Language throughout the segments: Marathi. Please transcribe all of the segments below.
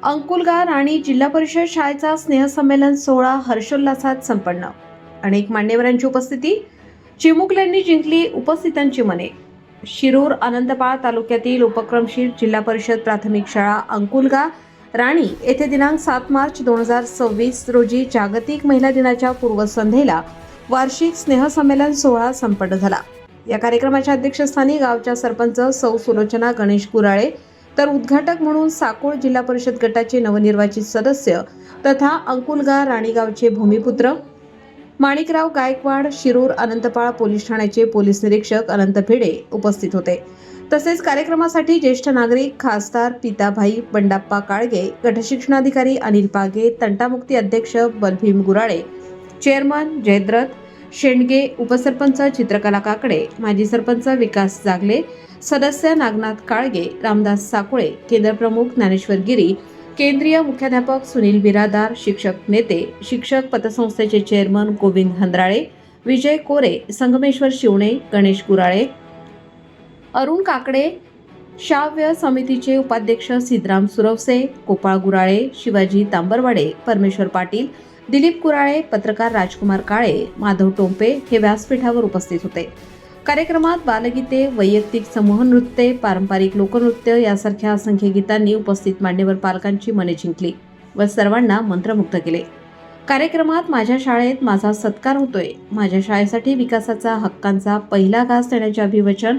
अंकुलगार आणि जिल्हा परिषद शाळेचा स्नेहसंमेलन सोहळा हर्षोल्लासात संपन्न. अनेक मान्यवरांची उपस्थिती. चिमुकल्यांनी जिंकली उपस्थितांची मने. शिरूर आनंदपाळ तालुक्यातील उपक्रमशील जिल्हा परिषद प्राथमिक शाळा अंकुलगा राणी येथे दिनांक 7 मार्च 2026 रोजी जागतिक महिला दिनाच्या पूर्वसंध्येला वार्षिक स्नेहसंमेलन सोहळा संपन्न झाला. या कार्यक्रमाच्या अध्यक्षस्थानी गावच्या सरपंच सौ सुलोचना गणेश कुराळे तर उद्घाटक म्हणून साकोळ जिल्हा परिषद गटाचे नवनिर्वाचित सदस्य तथा अंकुलगा राणीगावचे भूमिपुत्र माणिकराव गायकवाड, शिरूर आनंदपाळ पोलीस ठाण्याचे पोलीस निरीक्षक अनंत भिडे उपस्थित होते. तसेच कार्यक्रमासाठी ज्येष्ठ नागरिक खासदार पिताभाई बंडाप्पा काळगे, गटशिक्षणाधिकारी अनिल पागे, तंटामुक्ती अध्यक्ष बलभीम गुराळे, चेअरमन जयद्रथ शेंडगे, उपसरपंच चित्रकला काकडे, माजी सरपंच विकास जागले, सदस्य नागनाथ काळगे, रामदास साकुळे, केंद्रप्रमुख ज्ञानेश्वर गिरी, केंद्रीय मुख्याध्यापक सुनील बिरादार, शिक्षक नेते, शिक्षक पतसंस्थेचे चेअरमन गोविंद हंद्राळे, विजय कोरे, संगमेश्वर शिवणे, गणेश गुराळे, अरुण काकडे, श्राव्य समितीचे उपाध्यक्ष सिद्धराम सुरवसे, गोपाळ गुराळे, शिवाजी तांबरवाडे, परमेश्वर पाटील, दिलीप कुराळे, पत्रकार राजकुमार काळे, माधव टोंपे हे व्यासपीठावर उपस्थित होते. कार्यक्रमात बालगीते, वैयक्तिक समूह नृत्य, पारंपरिक लोकनृत्य यासारख्या असंख्य गीतांनी उपस्थित मान्यवर पालकांची मने जिंकली व सर्वांना मंत्रमुग्ध केले. कार्यक्रमात माझ्या शाळेत माझा सत्कार होतोय, माझ्या शाळेसाठी विकासाचा हक्कांचा पहिला घास देण्याचे अभिवचन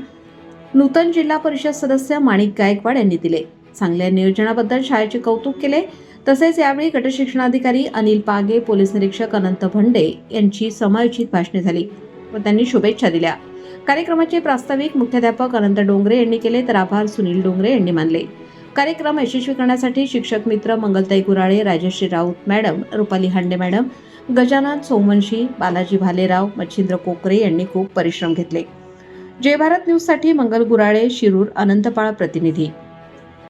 नूतन जिल्हा परिषद सदस्य माणिक गायकवाड यांनी दिले. चांगल्या नियोजनाबद्दल शाळेचे कौतुक केले. तसेच यावेळी गटशिक्षणाधिकारी अनिल पागे, पोलीस निरीक्षक अनंत भंडे यांची समायोजित भाषणे झाली व त्यांनी शुभेच्छा दिल्या. कार्यक्रमाचे प्रास्ताविक मुख्याध्यापक अनंत डोंगरे यांनी केले तर आभार सुनील डोंगरे यांनी मानले. कार्यक्रम यशस्वी करण्यासाठी शिक्षक मित्र मंगलताई गुराळे, राजश्री राऊत मॅडम, रुपाली हांडे मॅडम, गजानन सोमवंशी, बालाजी भालेराव, मच्छिंद्र कोकरे यांनी खूप परिश्रम घेतले. जय भारत न्यूजसाठी मंगल गुराळे, शिरूर आनंदपाळ प्रतिनिधी.